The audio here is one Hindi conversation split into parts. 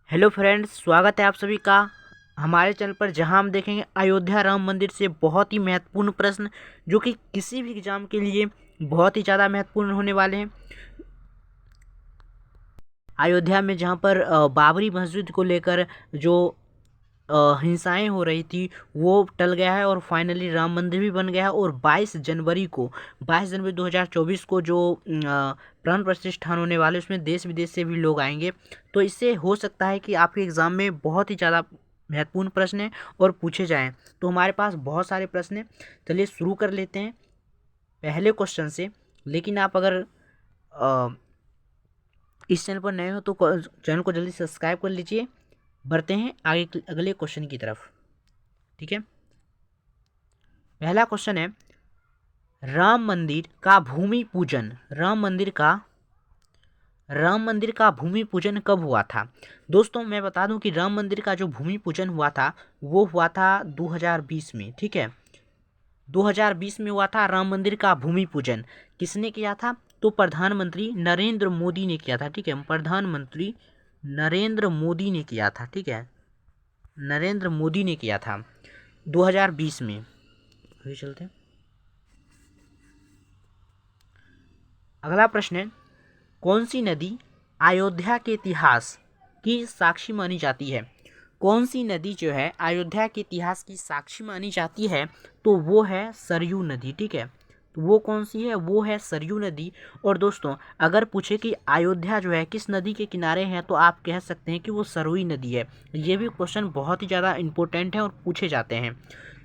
हेलो फ्रेंड्स, स्वागत है आप सभी का हमारे चैनल पर, जहां हम देखेंगे अयोध्या राम मंदिर से बहुत ही महत्वपूर्ण प्रश्न जो कि किसी भी एग्जाम के लिए बहुत ही ज़्यादा महत्वपूर्ण होने वाले हैं। अयोध्या में जहां पर बाबरी मस्जिद को लेकर जो हिंसाएं हो रही थी वो टल गया है और फाइनली राम मंदिर भी बन गया है। और 22 जनवरी 2024 को जो प्राण प्रतिष्ठान होने वाले उसमें देश विदेश से भी लोग आएंगे। तो इससे हो सकता है कि आपके एग्ज़ाम में बहुत ही ज़्यादा महत्वपूर्ण प्रश्न है और पूछे जाएं। तो हमारे पास बहुत सारे प्रश्न हैं, चलिए शुरू कर लेते हैं पहले क्वेश्चन से। लेकिन आप अगर अ, इस चैनल पर नए हो तो चैनल को जल्दी सब्सक्राइब कर लीजिए। बढ़ते हैं आगे अगले क्वेश्चन की तरफ। ठीक है, पहला क्वेश्चन है, राम मंदिर का भूमि पूजन राम मंदिर का भूमि पूजन कब हुआ था। दोस्तों मैं बता दूं कि राम मंदिर का जो भूमि पूजन हुआ था वो हुआ था 2020 में। ठीक है, 2020 में हुआ था राम मंदिर का भूमि पूजन। किसने किया था? तो प्रधानमंत्री नरेंद्र मोदी ने किया था। ठीक है, प्रधानमंत्री नरेंद्र मोदी ने किया था। ठीक है, नरेंद्र मोदी ने किया था 2020 में। अभी चलते हैं, अगला प्रश्न है, कौन सी नदी अयोध्या के इतिहास की साक्षी मानी जाती है। कौन सी नदी जो है अयोध्या के इतिहास की साक्षी मानी जाती है? तो वो है सरयू नदी। ठीक है, तो वो कौन सी है? वो है सरयू नदी। और दोस्तों अगर पूछे कि अयोध्या जो है किस नदी के किनारे है तो आप कह सकते हैं कि वो सरयू नदी है। ये भी क्वेश्चन बहुत ही ज़्यादा इंपॉर्टेंट है और पूछे जाते हैं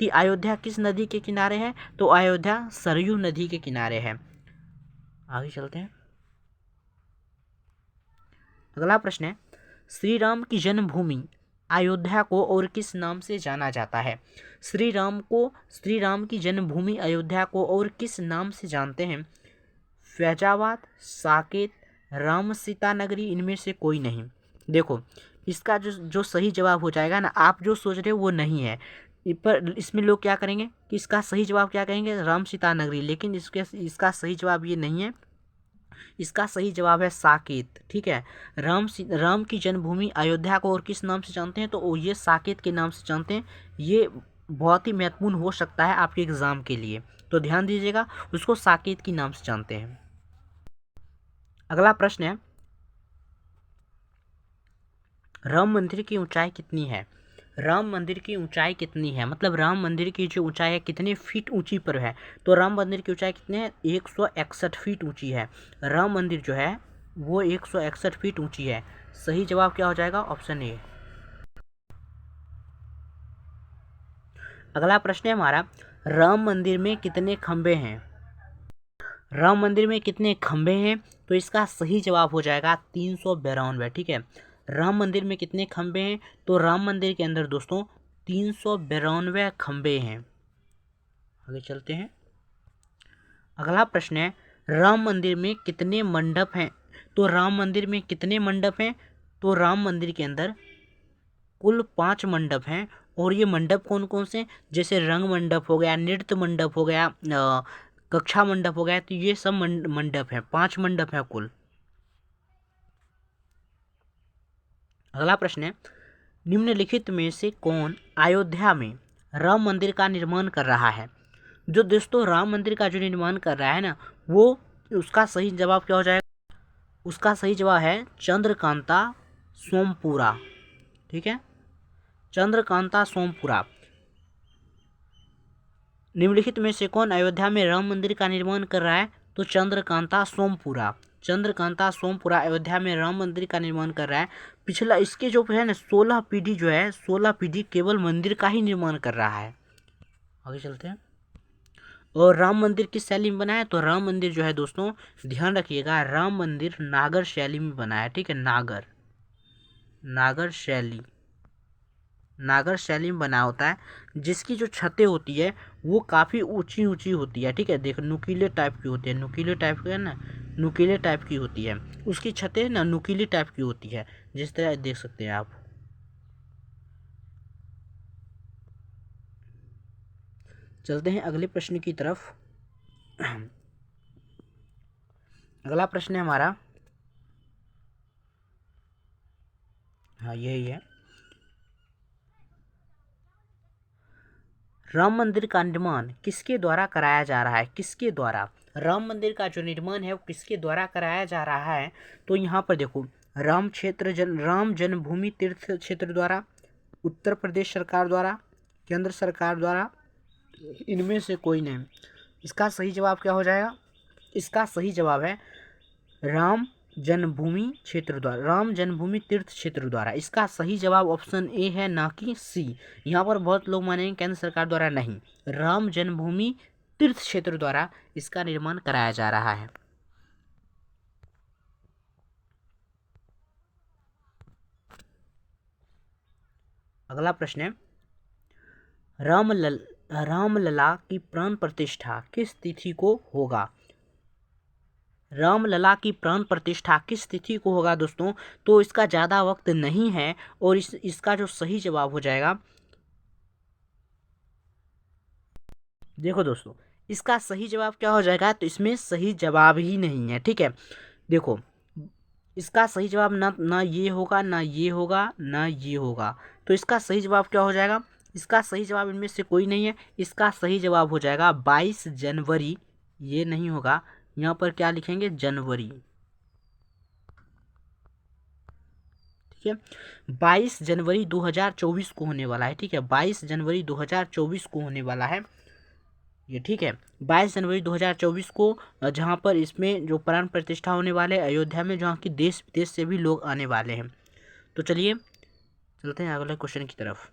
कि अयोध्या किस नदी के किनारे है, तो अयोध्या सरयू नदी के किनारे है। आगे चलते हैं, अगला प्रश्न है, श्री राम की जन्मभूमि अयोध्या को और किस नाम से जाना जाता है। श्री राम की जन्मभूमि अयोध्या को और किस नाम से जानते हैं? फैजाबाद, साकेत, राम सीता नगरी, इनमें से कोई नहीं। देखो, इसका जो जो सही जवाब हो जाएगा ना, आप जो सोच रहे हो वो नहीं है। पर इसमें लोग क्या करेंगे कि इसका सही जवाब क्या कहेंगे? राम सीता नगरी। लेकिन इसका सही जवाब ये नहीं है। इसका सही जवाब है साकेत। ठीक है, राम की जन्मभूमि अयोध्या को और किस नाम से जानते हैं? तो ये साकेत के नाम से जानते हैं। ये बहुत ही महत्वपूर्ण हो सकता है आपके एग्जाम के लिए, तो ध्यान दीजिएगा, उसको साकेत के नाम से जानते हैं। अगला प्रश्न है, राम मंदिर की ऊंचाई कितनी है। राम मंदिर की ऊंचाई कितनी है, मतलब राम मंदिर की जो ऊंचाई है कितने फीट ऊंची पर है। तो राम मंदिर की ऊंचाई कितनी है? 161 फीट ऊंची है। राम मंदिर जो है वो 161 फीट ऊंची है। सही जवाब क्या हो जाएगा? Option A. अगला प्रश्न है हमारा, राम मंदिर में कितने खंबे हैं। राम मंदिर में कितने खंबे हैं? तो इसका सही जवाब हो जाएगा 392। ठीक है, राम मंदिर में कितने खंबे हैं? तो राम मंदिर के अंदर दोस्तों 392 खंबे हैं। आगे चलते हैं, अगला प्रश्न है, राम मंदिर में कितने मंडप हैं। तो राम मंदिर में कितने मंडप हैं? तो राम मंदिर के अंदर कुल 5 मंडप हैं। और ये मंडप कौन कौन से? जैसे रंग मंडप हो गया, नृत्य मंडप हो गया, कक्षा मंडप हो गया। तो ये सब मंडप हैं, 5 मंडप हैं कुल। अगला प्रश्न है, निम्नलिखित में से कौन अयोध्या में राम मंदिर का निर्माण कर रहा है। जो दोस्तों राम मंदिर का जो निर्माण कर रहा है ना, वो उसका सही जवाब क्या हो जाएगा? उसका सही जवाब है चंद्रकांता सोमपुरा। ठीक है, चंद्रकांता सोमपुरा। निम्नलिखित में से कौन अयोध्या में राम मंदिर का निर्माण कर रहा है? तो चंद्रकांता सोमपुरा। चंद्रकांता सोमपुरा अयोध्या में राम मंदिर का निर्माण कर रहा है। पिछला इसके जो है ना 16 पीढ़ी जो है, 16 पीढ़ी केवल मंदिर का ही निर्माण कर रहा है। आगे चलते हैं, और राम मंदिर किस शैली में बना है? तो राम मंदिर जो है दोस्तों ध्यान रखिएगा, राम मंदिर नागर शैली में बना है। ठीक है, नागर नागर शैली नागर शैली में बना होता है, जिसकी जो छतें होती है वो काफ़ी ऊंची ऊंची होती है। ठीक है, देखो नुकीले टाइप की होती है, नुकीले टाइप की है ना, नुकीले टाइप की होती है उसकी छतें ना, नुकीली टाइप की होती है, जिस तरह देख सकते हैं आप। चलते हैं अगले प्रश्न की तरफ। अगला प्रश्न है हमारा, हाँ यही है। राम मंदिर का निर्माण किसके द्वारा कराया जा रहा है? किसके द्वारा राम मंदिर का जो निर्माण है वो किसके द्वारा कराया जा रहा है? तो यहाँ पर देखो, राम जन्मभूमि तीर्थ क्षेत्र द्वारा, उत्तर प्रदेश सरकार द्वारा, केंद्र सरकार द्वारा, इनमें से कोई नहीं। इसका सही जवाब क्या हो जाएगा? इसका सही जवाब है राम जन्मभूमि क्षेत्र द्वारा, राम जन्मभूमि तीर्थ क्षेत्र द्वारा। इसका सही जवाब ऑप्शन ए है, ना कि सी। यहाँ पर बहुत लोग मानेंगे केंद्र सरकार द्वारा, नहीं, राम जन्मभूमि तीर्थ क्षेत्र द्वारा इसका निर्माण कराया जा रहा है। अगला प्रश्न है, रामलला की प्राण प्रतिष्ठा किस तिथि को होगा? रामलला की प्राण प्रतिष्ठा किस तिथि को होगा दोस्तों? तो इसका ज़्यादा वक्त नहीं है और इसका जो सही जवाब हो जाएगा, देखो दोस्तों, इसका सही जवाब क्या हो जाएगा? तो इसमें सही जवाब ही नहीं है, ठीक है। देखो, इसका सही जवाब ना ये होगा, ना ये होगा, ना ये होगा। तो इसका सही जवाब क्या हो जाएगा? इसका सही जवाब इनमें से कोई नहीं है। इसका सही जवाब हो जाएगा 22 जनवरी। ये नहीं होगा, यहाँ पर क्या लिखेंगे? जनवरी, ठीक है। 22 जनवरी 2024 को होने वाला है, ठीक है। 22 जनवरी 2024 को होने वाला है ये, ठीक है। 22 जनवरी 2024 को, जहाँ पर इसमें जो प्राण प्रतिष्ठा होने वाले अयोध्या में, जहाँ की देश विदेश से भी लोग आने वाले हैं। तो चलिए चलते हैं अगले क्वेश्चन की तरफ।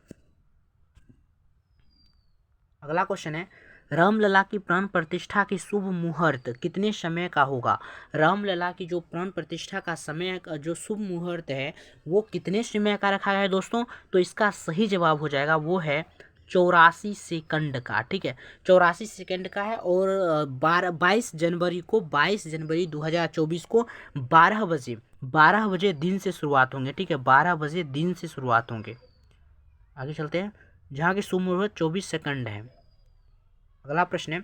अगला क्वेश्चन है, रामलला की प्राण प्रतिष्ठा की शुभ मुहूर्त कितने समय का होगा? रामलला की जो प्राण प्रतिष्ठा का समय, जो शुभ मुहूर्त है, वो कितने समय का रखा गया है दोस्तों? तो इसका सही जवाब हो जाएगा, वो है 84 सेकंड का, ठीक है। 84 सेकंड का है। और 22 जनवरी को, 22 जनवरी 2024 को 12 बजे दिन से शुरुआत होंगे, ठीक है। 12 बजे दिन से शुरुआत होंगे। आगे चलते हैं, जहाँ की शुभ मुहूर्त 24 सेकंड है। अगला प्रश्न है,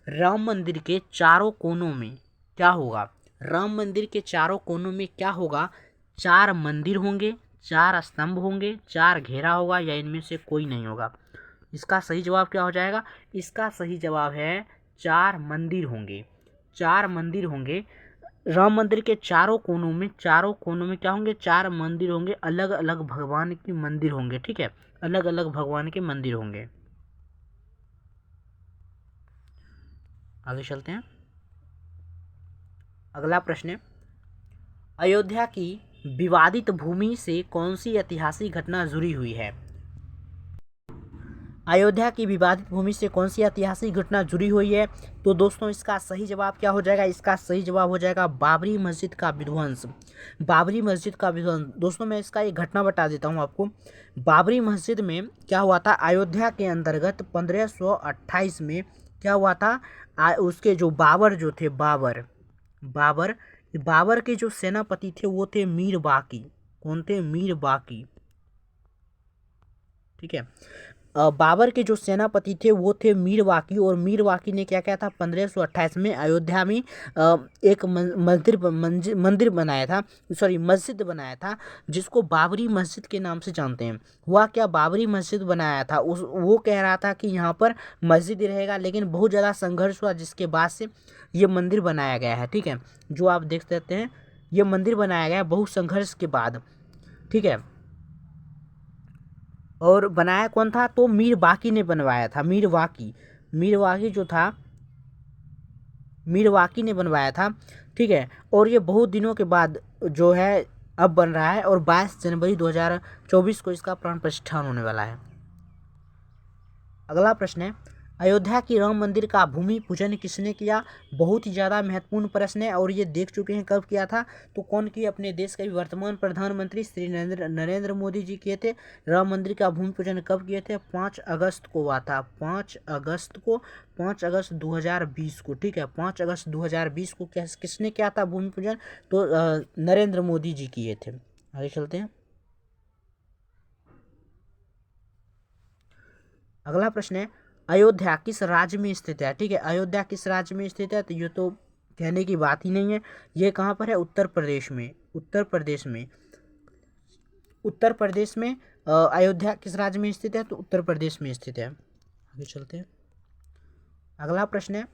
राम मंदिर के चारों कोनों में क्या होगा? राम मंदिर के चारों कोनों में क्या होगा? 4 मंदिर होंगे, 4 स्तंभ होंगे, 4 घेरा होगा, या इनमें से कोई नहीं होगा? इसका सही जवाब क्या हो जाएगा? इसका सही जवाब है 4 मंदिर होंगे। 4 मंदिर होंगे राम मंदिर के चारों कोनों में। चारों कोनों में क्या होंगे? 4 मंदिर होंगे, अलग अलग भगवान के मंदिर होंगे, ठीक है। अलग अलग भगवान के मंदिर होंगे। आगे चलते हैं। अगला प्रश्न है, अयोध्या की विवादित भूमि से कौन सी ऐतिहासिक घटना जुड़ी हुई है? अयोध्या की विवादित भूमि से कौन सी ऐतिहासिक घटना जुड़ी हुई है? तो दोस्तों, इसका सही जवाब क्या हो जाएगा? इसका सही जवाब हो जाएगा बाबरी मस्जिद का विध्वंस। बाबरी मस्जिद का विध्वंस। दोस्तों, मैं इसका एक घटना बता देता हूँ आपको। बाबरी मस्जिद में क्या हुआ था? अयोध्या के अंतर्गत 1528 में क्या हुआ था? उसके जो बाबर जो थे, बाबर के जो सेनापति थे वो थे मीर बाकी। कौन थे? मीर बाकी, ठीक है। बाबर के जो सेनापति थे वो थे मीर वाकी। और मीर वाकी ने क्या किया था? 1528 में अयोध्या में एक मंदिर बनाया था, सॉरी मस्जिद बनाया था, जिसको बाबरी मस्जिद के नाम से जानते हैं। हुआ क्या? बाबरी मस्जिद बनाया था, वो कह रहा था कि यहाँ पर मस्जिद ही रहेगा, लेकिन बहुत ज़्यादा संघर्ष हुआ, जिसके बाद से ये मंदिर बनाया गया है, ठीक है। जो आप देख सकते हैं, ये मंदिर बनाया गया बहुत संघर्ष के बाद, ठीक है। और बनाया कौन था? तो मीर बाकी ने बनवाया था। मीर वाकी जो था, मीर वाकी ने बनवाया था, ठीक है। और ये बहुत दिनों के बाद जो है अब बन रहा है, और 22 जनवरी 2024 को इसका प्राण प्रतिष्ठा होने वाला है। अगला प्रश्न है, अयोध्या की राम मंदिर का भूमि पूजन किसने किया? बहुत ही ज़्यादा महत्वपूर्ण प्रश्न है, और ये देख चुके हैं कब किया था। तो कौन किया? अपने देश के वर्तमान प्रधानमंत्री श्री नरेंद्र मोदी जी किए थे। राम मंदिर का भूमि पूजन कब किए थे? 5 अगस्त को हुआ था। 5 अगस्त 2020 को, ठीक है। 5 अगस्त 2020 को किसने किया था भूमि पूजन? तो नरेंद्र मोदी जी किए थे। आगे चलते हैं। अगला प्रश्न है, अयोध्या किस राज्य में स्थित है? ठीक है, अयोध्या किस राज्य में स्थित है? तो ये तो कहने की बात ही नहीं है। ये कहाँ पर है? उत्तर प्रदेश में। उत्तर प्रदेश में उत्तर प्रदेश में। अयोध्या किस राज्य में स्थित है? तो उत्तर प्रदेश में स्थित है। आगे चलते हैं। अगला प्रश्न है,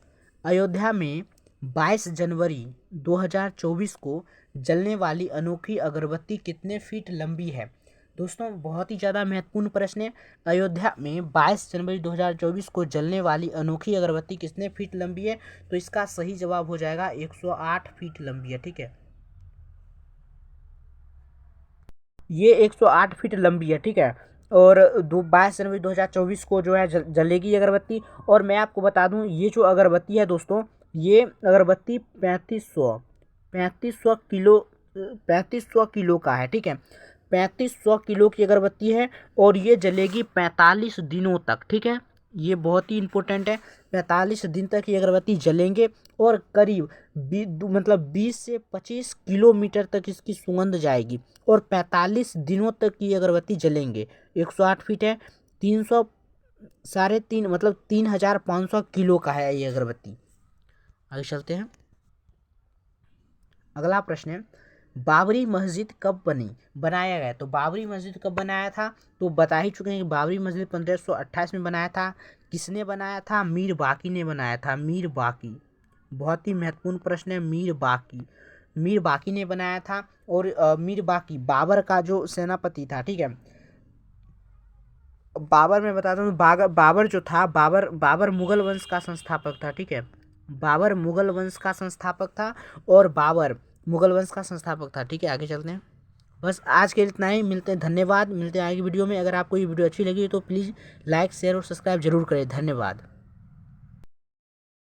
अयोध्या में 22 जनवरी 2024 को जलने वाली अनोखी अगरबत्ती कितने फीट लंबी है? दोस्तों बहुत ही ज़्यादा महत्वपूर्ण प्रश्न है। अयोध्या में 22 जनवरी 2024 को जलने वाली अनोखी अगरबत्ती कितने फीट लंबी है? तो इसका सही जवाब हो जाएगा 108 फीट लंबी है। ठीक है, ये 108 फीट लंबी है। ठीक है, और 22 जनवरी 2024 को जो है जलेगी अगरबत्ती। और मैं आपको बता दूं, ये जो अगरबत्ती है दोस्तों, ये अगरबत्ती 3500 किलो 3500 किलो का है। ठीक है, 3500 किलो की अगरबत्ती है और ये जलेगी 45 दिनों तक। ठीक है, ये बहुत ही इंपॉर्टेंट है। 45 दिन तक ये अगरबत्ती जलेंगे और करीब 20 से 25 किलोमीटर तक इसकी सुगंध जाएगी और 45 दिनों तक ये अगरबत्ती जलेंगे। 108 फीट है, 300 साढ़े तीन मतलब 3500 किलो का है ये अगरबत्ती। आगे चलते हैं। अगला प्रश्न है, बाबरी मस्जिद कब बनाया गया? तो बाबरी मस्जिद कब बनाया था? तो बता ही चुके हैं कि बाबरी मस्जिद 1528 में बनाया था। किसने बनाया था? मीर बाकी ने बनाया था। मीर बाकी, बहुत ही महत्वपूर्ण प्रश्न है। मीर बाकी ने बनाया था। और मीर बाकी बाबर का जो सेनापति था। ठीक है, बाबर मैं बताता हूँ, बाबर जो था, बाबर मुगल वंश का संस्थापक था। ठीक है, बाबर मुगल वंश का संस्थापक था और बाबर मुगल वंश का संस्थापक था। ठीक है, आगे चलते हैं। बस आज के लिए इतना ही, मिलते हैं, धन्यवाद। मिलते हैं आगे वीडियो में। अगर आपको ये वीडियो अच्छी लगी तो प्लीज़ लाइक शेयर और सब्सक्राइब जरूर करें। धन्यवाद।